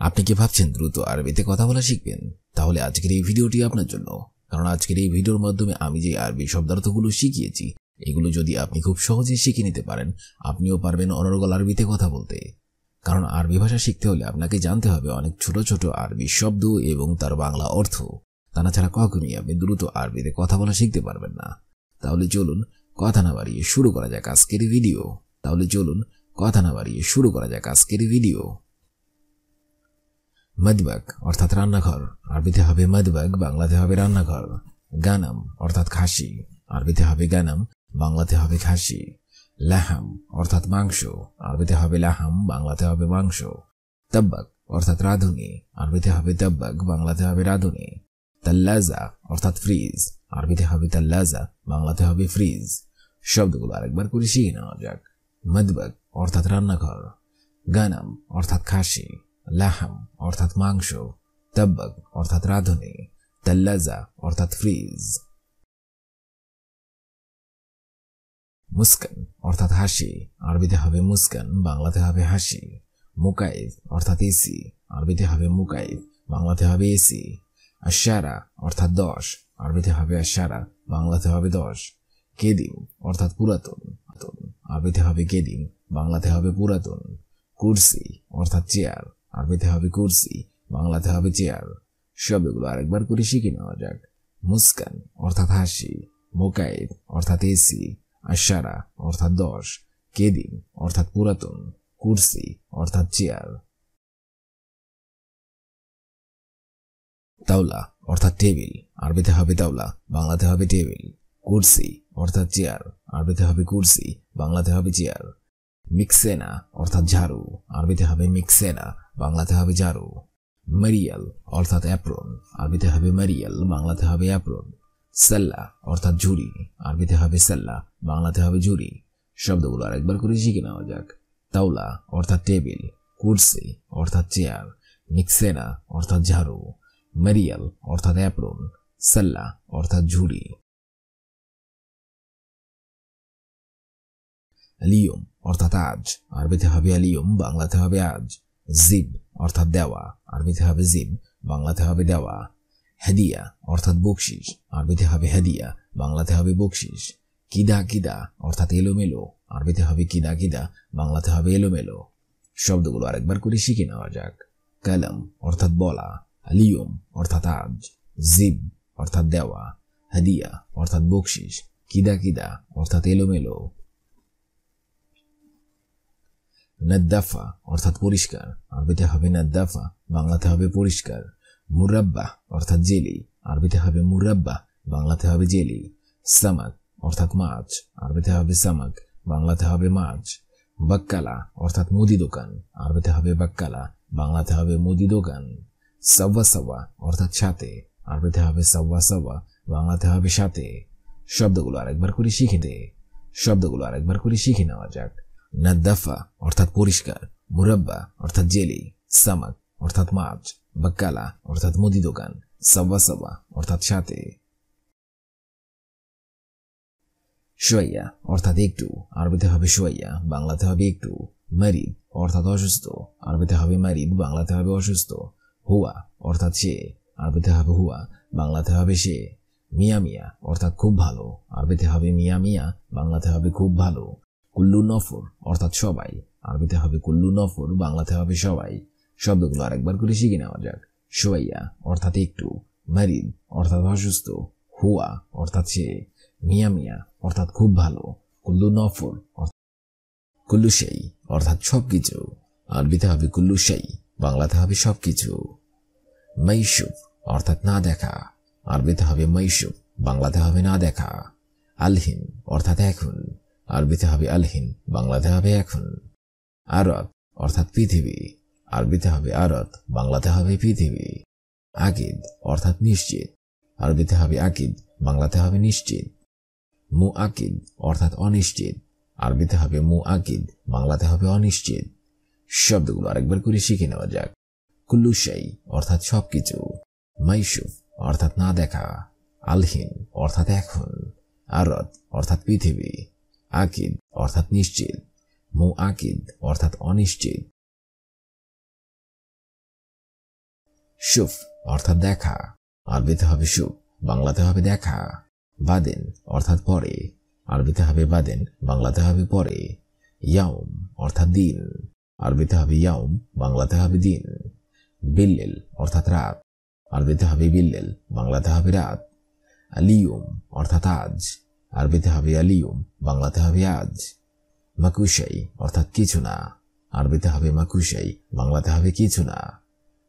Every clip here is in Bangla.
আপনি কি ভাবছেন দ্রুত আরবিতে কথা বলা শিখবেন? তাহলে আজকের এই ভিডিওটি আপনার জন্য। কারণ আজকের এই ভিডিওর মাধ্যমে আমি যে আরবি শব্দার্থগুলো শিখিয়েছি এগুলো যদি আপনি খুব সহজেই শিখে নিতে পারেন, আপনিও পারবেন অনর্গল আরবিতে কথা বলতে। কারণ আরবি ভাষা শিখতে হলে আপনাকে জানতে হবে অনেক ছোট ছোট আরবি শব্দ এবং তার বাংলা অর্থ। তা না ছাড়া কখনোই আপনি দ্রুত আরবিতে কথা বলা শিখতে পারবেন না। তাহলে চলুন কথা না বাড়িয়ে শুরু করা যাক আজকের ভিডিও। মদবাগ অর্থাৎ রান্নাঘর, আরবিতে হবে মদবাগ, বাংলাতে হবে রান্নাঘর। গানাম অর্থাৎ খাসি, আরবিতে হবে গানাম, বাংলাতে হবে খাসি। লাহাম অর্থাৎ মাংস, আরবিতে হবে লাহাম, বাংলাতে হবে মাংস। তাব্বাক অর্থাৎ রাঁধুনি, আরবিতে হবে তাব্বাক, বাংলাতে হবে রাঁধুনি। তাল্লাজা অর্থাৎ ফ্রিজ, আরবিতে হবে তাল্লাজা, বাংলাতে হবে ফ্রিজ। শব্দগুলো আরেকবার করে শিখে নেওয়া যাক। মদবাগ অর্থাৎ রান্নাঘর, গানাম অর্থাৎ খাসি, লাহাম অর্থাৎ মাংস, তাব্বাক অর্থাৎ রাঁধুনি, তাল্লাজা অর্থাৎ ফ্রিজ। মুস্কান অর্থাৎ হাসি, আরবিতে হবে মুস্কান, বাংলাতে হবে হাসি। মুকাইফ অর্থাৎ এসি, আরবিতে হবে মুকাইফ, বাংলাতে হবে এসি। আশারা অর্থাৎ 10, আরবিতে হবে আশারা, বাংলাতে হবে 10। কেদিম অর্থাৎ পুরাতন, আরবিতে হবে কেদিম, বাংলাতে হবে পুরাতন। কুরসি অর্থাৎ চেয়ার, আরবিতে হবে কুরসি, বাংলাতে হবে চেয়ার। শব্দগুলো আরেকবার করে শিখে নেওয়া যাক। মুস্কান অর্থাৎ হাসি, মুকাইফ অর্থাৎ এসি, আশারা অর্থাৎ 10, কেদিম অর্থাৎ পুরাতন, কুরসি অর্থাৎ চেয়ার। তাওলা অর্থাৎ টেবিল, আরবিতে হবে তাওলা, বাংলাতে হবে টেবিল। কুরসি অর্থাৎ চেয়ার, আরবিতে হবে কুরসি, বাংলাতে হবে চেয়ার। মিক্সেনা অর্থাৎ ঝাড়ু, আরবিতে হবে মিক্সেনা, বাংলাতে হবে ঝাড়ু। মারিয়াল অর্থাৎ অ্যাপ্রন, আরবিতে হবে মারিয়াল, বাংলাতে হবে অ্যাপ্রন। সাল্লা অর্থাৎ ঝুড়ি, আরবিতে হবে সাল্লা, বাংলাতে হবে ঝুড়ি। শব্দগুলো আরেকবার করে শিখে নেওয়া যাক। তাওলা অর্থাৎ টেবিল, কুরসি অর্থাৎ চেয়ার, মিক্সেনা অর্থাৎ ঝাড়ু, মারিয়াল অর্থাৎ অ্যাপ্রন, সাল্লা অর্থাৎ ঝুড়ি। আলিয়ম অর্থাৎ আজ, আরবিতে হবে আলিয়ম, বাংলাতে হবে আজ। জিব অর্থাৎ দেওয়া, আরবিতে হবে জিব, বাংলাতে হবে দেওয়া। হাদিয়া অর্থাৎ বকশিস, আরবিতে হবে হাদিয়া, বাংলাতে হবে বকশিস। কিদা কিদা অর্থাৎ এলোমেলো, আরবিতে হবে কিদা কিদা, বাংলাতে হবে এলোমেলো। শব্দগুলো আরেকবার করে শিখে নেওয়া যাক। কালাম অর্থাৎ বলা, আলিয়ম অর্থাৎ আজ, জিব অর্থাৎ দেওয়া, হাদিয়া অর্থাৎ বকশিস, কিদা কিদা অর্থাৎ এলোমেলো। নাদ্দাফা অর্থাৎ পরিষ্কার, আরবিতে হবে নাদ্দাফা, বাংলাতে হবে পরিষ্কার। মুরাব্বাহ অর্থাৎ জেলি, আরবিতে হবে মুরাব্বাহ, বাংলাতে হবে জেলি। সামাক অর্থাৎ মাছ, আরবিতে হবে সামাক, বাংলাতে হবে মাছ। বাক্কালা অর্থাৎ মুদি দোকান, আরবিতে হবে বাক্কালা, বাংলাতে হবে মুদি দোকান। সাওয়া সাওয়া অর্থাৎ সাথে, আরবিতে হবে সাওয়া সাওয়া, বাংলাতে হবে সাথে। শব্দগুলো আরেকবার করে শিখে নেওয়া যাক। নাদ্দাফা অর্থাৎ পরিষ্কার, মুরাব্বা অর্থাৎ জেলি, সামাক অর্থাৎ মাছ, বাক্কালা অর্থাৎ মুদি দোকান, সাওয়া সাওয়া অর্থাৎ সাথে। শোয়াইয়া অর্থাৎ একটু, আরবিতে হবে শোয়াইয়া, বাংলাতে হবে একটু। মারিদ অর্থাৎ অসুস্থ, আরবিতে হবে মারিদ, বাংলাতে হবে অসুস্থ। হুয়া অর্থাৎ সে, আরবিতে হবে হুয়া, বাংলাতে হবে সে। মিয়া মিয়া অর্থাৎ খুব ভালো, আরবিতে হবে মিয়া মিয়া, বাংলাতে হবে খুব ভালো। কুল্লু নফর অর্থাৎ সবাই, আরবিতে হবে কুল্লু নফর, বাংলাতে হবে সবাই। শব্দগুলো আরেকবার করে শিখে নেওয়া যাক। শোয়াইয়া অর্থাৎ একটু, মারিদ অর্থাৎ অসুস্থ, হুয়া অর্থাৎ সে, মিয়া মিয়া অর্থাৎ খুব ভালো, কুল্লু নফর কুল্লু সেই অর্থাৎ সবকিছু, আরবিতে হবে কুল্লু সেই, বাংলাতে হবে সবকিছু। মাইশুফ অর্থাৎ না দেখা, আরবিতে হবে মাইশুফ, বাংলাতে হবে না দেখা। আলহিন অর্থাৎ এখন, আরবিতে হবে আলহিন, বাংলাতে হবে এখন। আরত অর্থাৎ পৃথিবী, আরবিতে হবে আরত, বাংলাতে হবে পৃথিবী। আকিদ অর্থাৎ নিশ্চিত, আরবিতে হবে আকিদ, বাংলাতে হবে নিশ্চিত। মু আকিদ অর্থাৎ অনিশ্চিত, আরবিতে হবে মু আকিদ, বাংলাতে হবে অনিশ্চিত। শব্দগুলো আরেকবার করে শিখে নেওয়া যাক। কুল্লু শাই অর্থাৎ সবকিছু, মাইশুফ অর্থাৎ না দেখা, আলহিন অর্থাৎ এখন, আরত অর্থাৎ পৃথিবী, আকিদ অর্থাৎ নিশ্চিত, মু আকিদ অর্থাৎ অনিশ্চিত। শুফ অর্থাৎ দেখা, আরবিতে হবে শুফ, বাংলাতে হবে দেখা। বাদেন অর্থাৎ পরে, আরবিতে হবে বাদেন, বাংলাতে হবে পরে। ইয়াউম অর্থাৎ দিন, আরবিতে হবে ইয়াউম, বাংলাতে হবে দিন। বিল্লেল অর্থাৎ রাত, আরবিতে হবে বিল্লেল, বাংলাতে হবে রাত। আলিয়ুম অর্থাৎ আজ, আরবিতে হবে আলিয়ুম, বাংলাতে হবে আজ। মাকুশাই অর্থাৎ কিছু না, আরবিতে হবে মাকুশাই, বাংলাতে হবে কিছু না।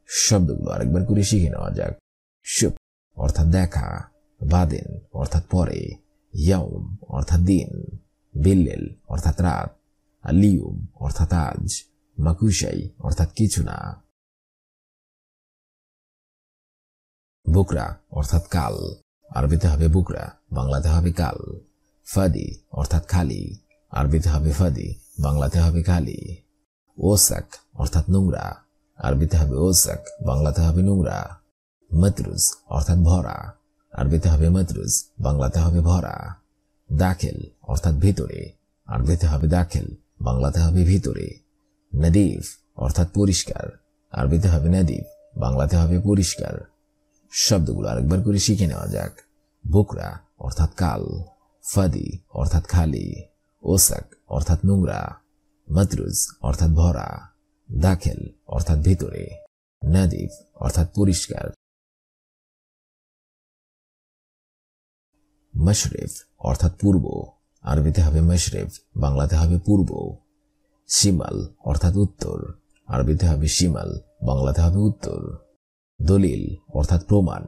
শব্দগুলো আরেকবার করে শিখে নেওয়া যাক। শুভ অর্থাৎ দেখা, বাদেন অর্থাৎ পরে, ইয়াউম অর্থাৎ দিন, বিল্লেল অর্থাৎ রাত, আলিয়ুম অর্থাৎ আজ, মাকুশাই অর্থাৎ কিছু না। বুকরা অর্থাৎ কাল, আরবিতে হবে বুকরা, বাংলাতে হবে কাল। ফাদি অর্থাৎ খালি, আরবিতে হবে ফাদি, বাংলাতে হবে খালি। ওসাক অর্থাৎ নোংরা, আরবিতে হবে ওসাক, বাংলাতে হবে নোংরা। মতরুজ অর্থাৎ ভরা, আরবিতে হবে মতরুজ, বাংলাতে হবে ভরা। দাখিল অর্থাৎ ভিতরে, আরবিতে হবে দাখিল, বাংলাতে হবে ভিতরে। নদীফ অর্থাৎ পরিষ্কার, আরবিতে হবে নদীফ, বাংলাতে হবে পরিষ্কার। শব্দগুলো আরেকবার করে শিখে নেওয়া যাক। বুকরা অর্থাৎ কাল, ফাদি অর্থাৎ খালি, ওসাক অর্থাৎ নোংরা, মতরুজ অর্থাৎ ভরা, দাখিল অর্থাৎ ভিতরে, নদীফ অর্থাৎ পরিষ্কার। মশরিফ অর্থাৎ পূর্ব, আরবিতে হবে মশরিফ, বাংলাতে হবে পূর্ব। শিমাল অর্থাৎ উত্তর, আরবিতে হবে শিমাল, বাংলাতে হবে উত্তর। দলিল অর্থাৎ প্রমাণ,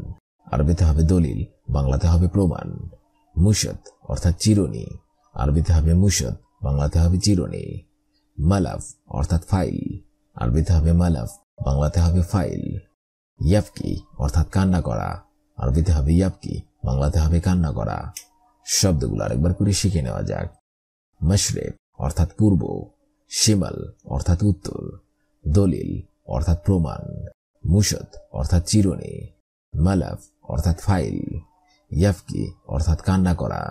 আরবিতে হবে দলিল, বাংলাতে হবে প্রমাণ। মুশত অর্থাৎ চিরুনি, আরবিতে হবে মুশত, বাংলাতে হবে চিরুনি। মালাফ অর্থাৎ ফাইল, আরবিতে হবে মালাফ, বাংলাতে হবে ফাইল। ইয়াবকি অর্থাৎ কান্না করা, আরবিতে হবে ইয়াবকি, বাংলাতে হবে কান্না করা। শব্দগুলো আরেকবার করে শিখে নেওয়া যাক। মশরিক অর্থাৎ পূর্ব, শিমাল অর্থাৎ উত্তর, দলিল অর্থাৎ প্রমাণ, মুশত অর্থাৎ চিরুনি, মালাফ অর্থাৎ ফাইল, ইয়াবকি অর্থাৎ কান্না করা।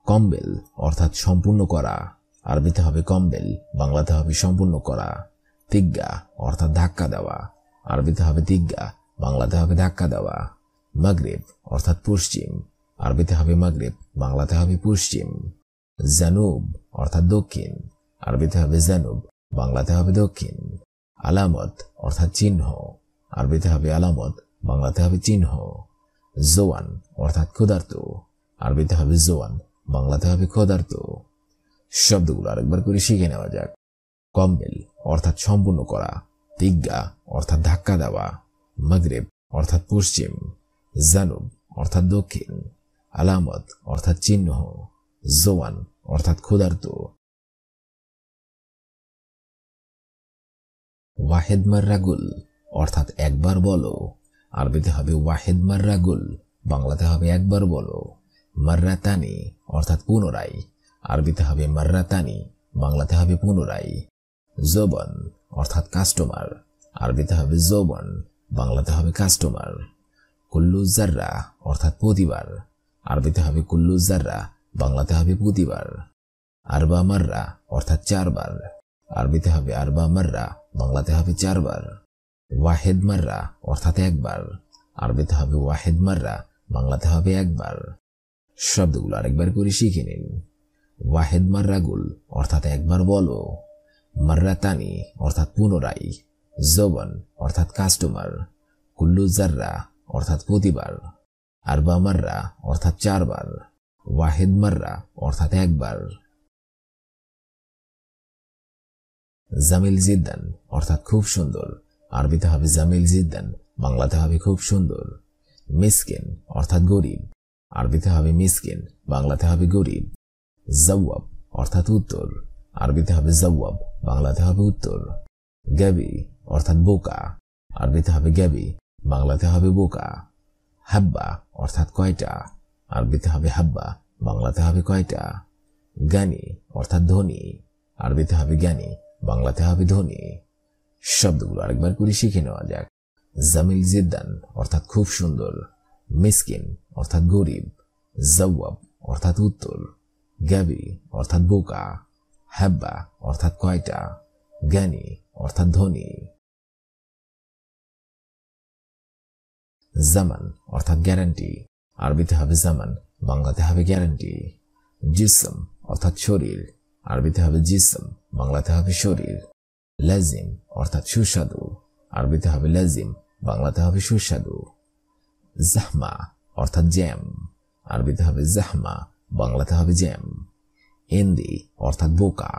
কম্বেল অর্থাৎ সম্পূর্ণ করা, আরবিতে হবে কম্বেল, বাংলাতে হবে সম্পূর্ণ করা। তিগ্গা অর্থাৎ ধাক্কা দেওয়া, আরবিতে হবে তিগ্গা, বাংলাতে হবে ধাক্কা দেওয়া। মাগরিব অর্থাৎ পশ্চিম, আরবিতে হবে মাগরিব, বাংলাতে হবে পশ্চিম। জানুব অর্থাৎ দক্ষিণ, আরবিতে হবে জানুব, বাংলাতে হবে দক্ষিণ। আলামত অর্থাৎ চিহ্ন, আরবিতে হবে আলামত, বাংলাতে হবে চিহ্ন। জোয়ান অর্থাৎ ক্ষুধার্ত, আরবিতে হবে জোয়ান, বাংলাতে হবে ক্ষুধার্ত। শব্দগুলো আরেকবার করে শিখে নেওয়া যাক। কম্বেল অর্থাৎ সম্পূর্ণ করা, তিগ্গা অর্থাৎ ধাক্কা দেওয়া, মাগরিব অর্থাৎ পশ্চিম, জানুব অর্থাৎ দক্ষিণ, আলামত অর্থাৎ চিহ্ন, জোয়ান অর্থাৎ ক্ষুধার্ত। ওয়াহেদ মাররা গুল অর্থাৎ একবার বলো, আরবিতে হবে ওয়াহেদ মাররা গুল, বাংলাতে হবে একবার বলো। মাররাতানি অর্থাৎ পুনরায়, আরবিতে হবে মাররাতানি, বাংলাতে হবে পুনরায়। জোবন অর্থাৎ কাস্টমার, আরবিতে হবে জোবন, বাংলাতে হবে কাস্টমার। কুল্লু জাররা অর্থাৎ প্রতিবার, আরবিতে হবে কুল্লু জাররা, বাংলাতে হবে প্রতিবার। আরবা মাররা অর্থাৎ চারবার, আরবিতে হবে আরবা মাররা, বাংলাতে হবে চারবার। ওয়াহেদ মাররা অর্থাৎ একবার, আরবিতে হবে ওয়াহেদ মাররা, বাংলাতে হবে একবার। শব্দগুলো আরেকবার করে শিখে নিন। ওয়াহেদ মাররা গুল অর্থাৎ একবার বলো, মাররাতানি অর্থাৎ পুনরায়, জোবন অর্থাৎ কাস্টমার, কুল্লু জাররা অর্থাৎ প্রতিবার, আরবা মাররা অর্থাৎ চারবার, ওয়াহেদ মাররা অর্থাৎ একবার। জামিল জিদ্দান অর্থাৎ খুব সুন্দর, আরবিতে হবে জামিল জিদ্দান, বাংলাতে হবে খুব সুন্দর। মিসকিন অর্থাৎ গরিব, আরবিতে হবে মিসকিন, বাংলাতে হবে গরিব। জওয়াব অর্থাৎ উত্তর, আরবিতে হবে জওয়াব, বাংলাতে হবে উত্তর। গাবি অর্থাৎ বোকা, আরবিতে হবে গাবি, বাংলাতে হবে বোকা। হাব্বা অর্থাৎ কয়টা, আরবিতে হবে হাব্বা, বাংলাতে হবে কয়টা। জ্ঞানী অর্থাৎ ধনী, আরবিতে হবে জ্ঞানী, বাংলাতে হবে ধনী। শব্দগুলো আরেকবার করে শিখে নেওয়া যাক। জামিল জিদ্দান অর্থাৎ খুব সুন্দর, মিসকিন অর্থাৎ গরিব, জওয়াব অর্থাৎ উত্তর, গাবি অর্থাৎ বোকা, হাব্বা অর্থাৎ কয়টা, জ্ঞানী অর্থাৎ ধনী। জামান অর্থাৎ গ্যারান্টি, আরবিতে হবে জামান, বাংলাতে হবে গ্যারান্টি। জিসম অর্থাৎ শরীর, আরবিতে হবে জিসম, বাংলাতে হবে শরীর। লাজিম অর্থাৎ সুস্বাদু, আরবিতে হবে লাজিম, বাংলাতে হবে সুস্বাদু। জাহমা অর্থাৎ জ্যাম, আরবিতে হবে জাহমা, বাংলাতে হবে জ্যাম। এন্দি অর্থাৎ বোকা,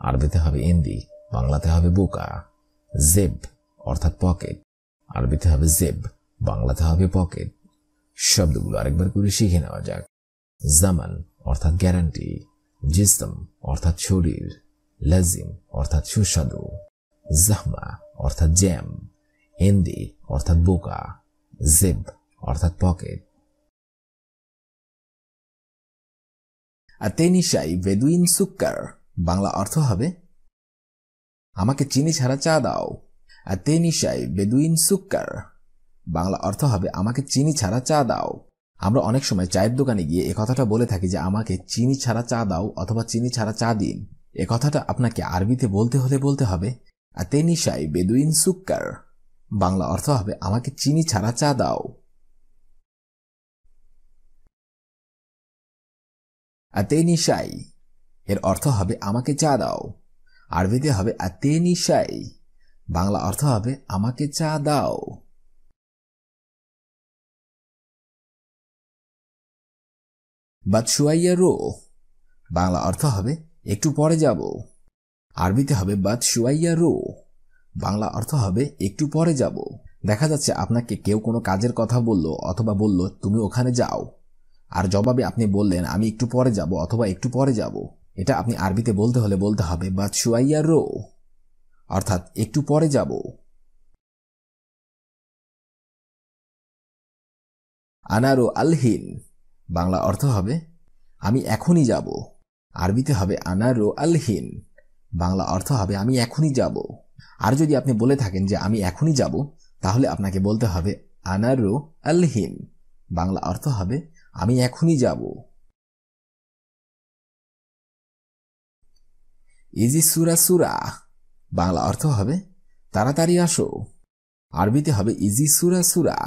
আরবিতে হবে এন্দি, বাংলাতে হবে বোকা। জেব অর্থাৎ পকেট, আরবিতে হবে জেব, বাংলাতে হবে পকেট। শব্দগুলো আরেকবার করে শিখে নেওয়া যাক। জামান অর্থাৎ গ্যারান্টি, জিসম অর্থাৎ শরীর, লাজিম অর্থাৎ সুস্বাদু, জাহমা অর্থাৎ জ্যাম, এন্দি অর্থাৎ বোকা, জেব অর্থাৎ পকেট। আতেনি শাই বেদুইন সুক্কার, বাংলা অর্থ হবে আমাকে চিনি ছাড়া চা দাও। আতেনি শাই বেদুইন সুক্কার, বাংলা অর্থ হবে আমাকে চিনি ছাড়া চা দাও। আমরা অনেক সময় চায়ের দোকানে গিয়ে এ কথাটা বলে থাকি যে আমাকে চিনি ছাড়া চা দাও অথবা চিনি ছাড়া চা দিন। এ কথাটা আপনাকে আরবিতে বলতে হলে বলতে হবে আতেনি শাই বেদুইন সুক্কার, বাংলা অর্থ হবে আমাকে চিনি ছাড়া চা দাও। আতেনি শাই এর অর্থ হবে আমাকে চা দাও, আরবিতে হবে আতেনি শাই, বাংলা অর্থ হবে আমাকে চা দাও। বাদ শুয়াইয়া রো, বাংলা অর্থ হবে একটু পরে যাব, আরবিতে হবে বাদ শুয়াইয়া রো, বাংলা অর্থ হবে একটু পরে যাব। দেখা যাচ্ছে আপনাকে কেউ কোনো কাজের কথা বলল অথবা বলল তুমি ওখানে যাও, আর জবাবে আপনি বললেন আমি একটু পরে যাব অথবা একটু পরে যাব। এটা আপনি আরবিতে বলতে হলে বলতে হবে বাদ শুয়াইয়া রো, অর্থাৎ একটু পরে যাব। আনারো আলহিন, বাংলা অর্থ হবে আমি এখনই যাব, আরবিতে হবে আনারো আলহিন, বাংলা অর্থ হবে আমি এখনই যাব। আর যদি আপনি বলে থাকেন যে আমি এখনই যাব, তাহলে আপনাকে বলতে হবে আনারো আলহিন, বাংলা অর্থ হবে আমি এখনই যাব। ইজি সুরা সুরা, বাংলা অর্থ হবে তাড়াতাড়ি আসো, আরবিতে হবে ইজি সুরা সুরা,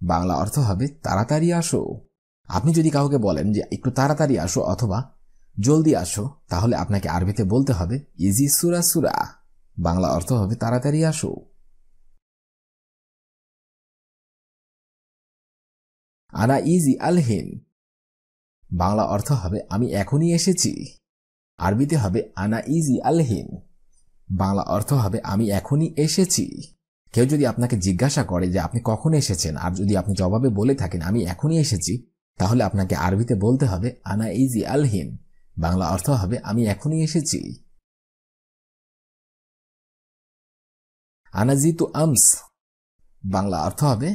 বাংলা অর্থ হবে তাড়াতাড়ি আসো। আপনি যদি কাউকে বলেন যে একটু তাড়াতাড়ি আসো অথবা জলদি আসো, তাহলে আপনাকে আরবিতে বলতে হবে ইজি সুরা সুরা, বাংলা অর্থ হবে তাড়াতাড়ি আসো। আনা ইজি আলহিন, বাংলা অর্থ হবে আমি এখনই এসেছি, আরবিতে হবে আনা ইজি আলহিন, বাংলা অর্থ হবে আমি এখনই এসেছি। কেউ যদি আপনাকে জিজ্ঞাসা করে যে আপনি কখন এসেছেন, আর যদি আপনি জবাবে বলে থাকেন আমি এখনই এসেছি, তাহলে আপনাকে আরবিতে বলতে হবে আনা ইজি আলহিন, বাংলা অর্থ হবে আমি এখনই এসেছি। আনা জিতু আমস, বাংলা অর্থ হবে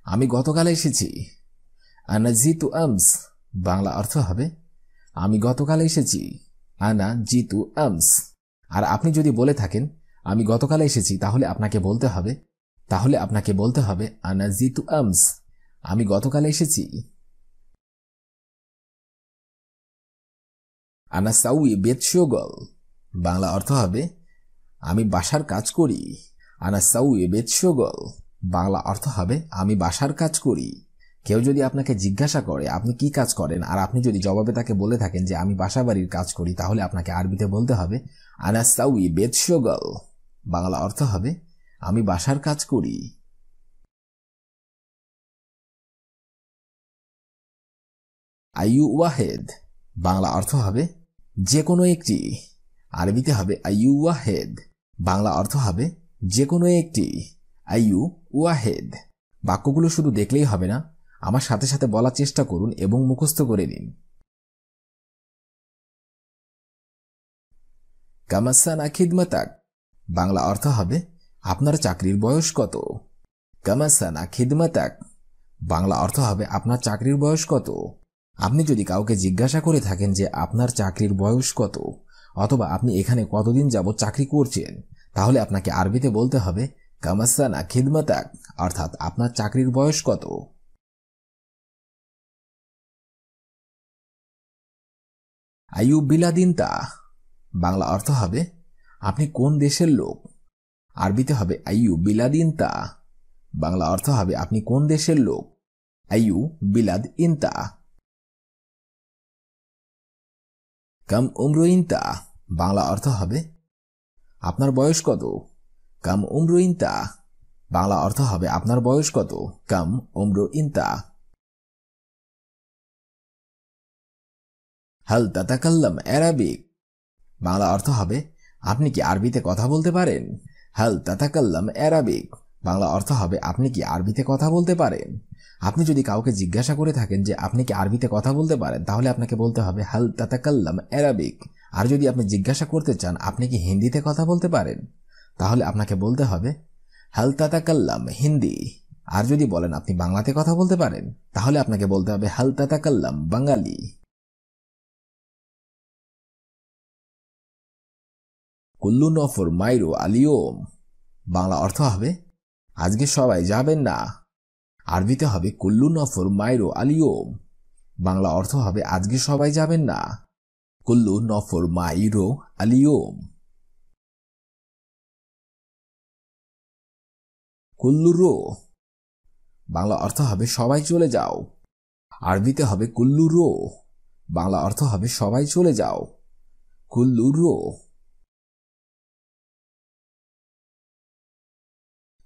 আমি গতকাল এসেছি, আনা জিতু আমস, বাংলা অর্থ হবে আমি গতকাল এসেছি, আনা জিতু আমস। আর আপনি যদি বলে থাকেন আমি গতকাল এসেছি, তাহলে আপনাকে বলতে হবে আনা জিতু আমস, আমি গতকাল এসেছি। আনা সাউই বেত শোগল, বাংলা অর্থ হবে আমি বাসার কাজ করি, আনা সাউই বেত শোগল, বাংলা অর্থ হবে আমি বাসার কাজ করি। কেউ যদি আপনাকে জিজ্ঞাসা করে আপনি কি কাজ করেন, আর আপনি যদি জবাবে তাকে বলে থাকেন যে আমি বাসা বাড়ির কাজ করি, তাহলে আপনাকে আরবিতে বলতে হবে আনা সাউই বেত শোগল, বাংলা অর্থ হবে আমি বাসার কাজ করি। আইয়ু ওয়াহেদ, বাংলা অর্থ হবে যে কোনো একটি, আরবিতে হবে আইয়ু ওয়াহেদ, বাংলা অর্থ হবে যে কোনো একটি, আইয়ু ওয়াহেদ। বাক্যগুলো শুধু দেখলেই হবে না, আমার সাথে সাথে বলার চেষ্টা করুন এবং মুখস্থ করে নিন। কামাসানা খিদমাতাক, বাংলা অর্থ হবে আপনার চাকরির বয়স কত। কামাসানা খিদমাতাক, বাংলা অর্থ হবে আপনার চাকরির বয়স কত। আপনি যদি কাউকে জিজ্ঞাসা করে থাকেন যে আপনার চাকরির বয়স কত, অথবা আপনি এখানে কতদিন যাবত চাকরি করছেন, তাহলে আপনাকে আরবিতে বলতে হবে কামাসানা খিদমাতাক, অর্থাৎ আপনার চাকরির বয়স কত। আইয়ু বিলাদিনতা, বাংলা অর্থ হবে আপনি কোন দেশের লোক। আরবিতে হবে আইয়ু বিলাদ ইনতা, বাংলা অর্থ হবে আপনি কোন দেশের লোক। আইয়ু বিলাদ ইনতা। কাম উমরু ইনতা, বাংলা অর্থ হবে আপনার বয়স কত। কাম উমরু ইনতা, বাংলা অর্থ হবে আপনার বয়স কত। কাম উমরু ইনতা। হাল তাতাকাল্লাম আরাবিক, বাংলা অর্থ হবে আপনি কি আরবিতে কথা বলতে পারেন। হাল তাতাকাল্লাম আরাবিক, বাংলা অর্থ হবে আপনি কি আরবিতে কথা বলতে পারেন। আপনি যদি কাউকে জিজ্ঞাসা করে থাকেন যে আপনি কি আরবিতে কথা বলতে পারেন, তাহলে আপনাকে বলতে হবে হাল তাতাকাল্লাম আরাবিক। আর যদি আপনি জিজ্ঞাসা করতে চান আপনি কি হিন্দিতে কথা বলতে পারেন, তাহলে আপনাকে বলতে হবে হাল তাতাকাল্লাম হিন্দি। আর যদি বলেন আপনি বাংলাতে কথা বলতে পারেন, তাহলে আপনাকে বলতে হবে হাল তাতাকাল্লাম বাঙালি। কুল্লু নফর মাইরো আলিওম, বাংলা অর্থ হবে আজকে সবাই যাবেন না। আরবিতে হবে কুল্লু নফর মাইরো আলিওম, বাংলা অর্থ হবে আজকে সবাই যাবেন না। কুল্লু নফর মাইরো আলিওম। কুল্লু রো, বাংলা অর্থ হবে সবাই চলে যাও। আরবিতে হবে কুল্লু রো, বাংলা অর্থ হবে সবাই চলে যাও। কুল্লু রো।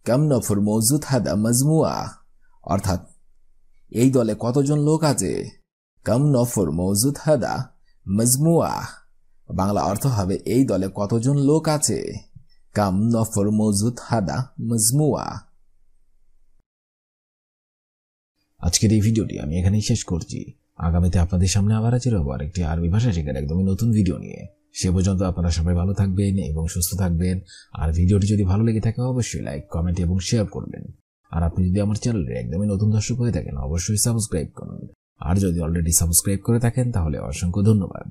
কাম নফর মৌজুদ হাদা মজমুয়া, অর্থাৎ এই দলে কতজন লোক আছে। কাম নফর মৌজুদ হাদা মজমুয়া, বাংলা অর্থ হবে এই দলে কতজন লোক আছে। কাম নফর মৌজুদ হাদা মজমুয়া। আজকের এই ভিডিওটি আমি এখানেই শেষ করছি। আগামীতে আপনাদের সামনে আবার হাজির হব আরেকটি আরবি ভাষা শেখার একদমই নতুন ভিডিও নিয়ে। সে পর্যন্ত আপনারা সবাই ভালো থাকবেন এবং সুস্থ থাকবেন। আর ভিডিওটি যদি ভালো লেগে থাকে অবশ্যই লাইক, কমেন্ট এবং শেয়ার করবেন। আর আপনি যদি আমার চ্যানেলের একদমই নতুন দর্শক হয়ে থাকেন অবশ্যই সাবস্ক্রাইব করুন। আর যদি অলরেডি সাবস্ক্রাইব করে থাকেন তাহলে অসংখ্য ধন্যবাদ।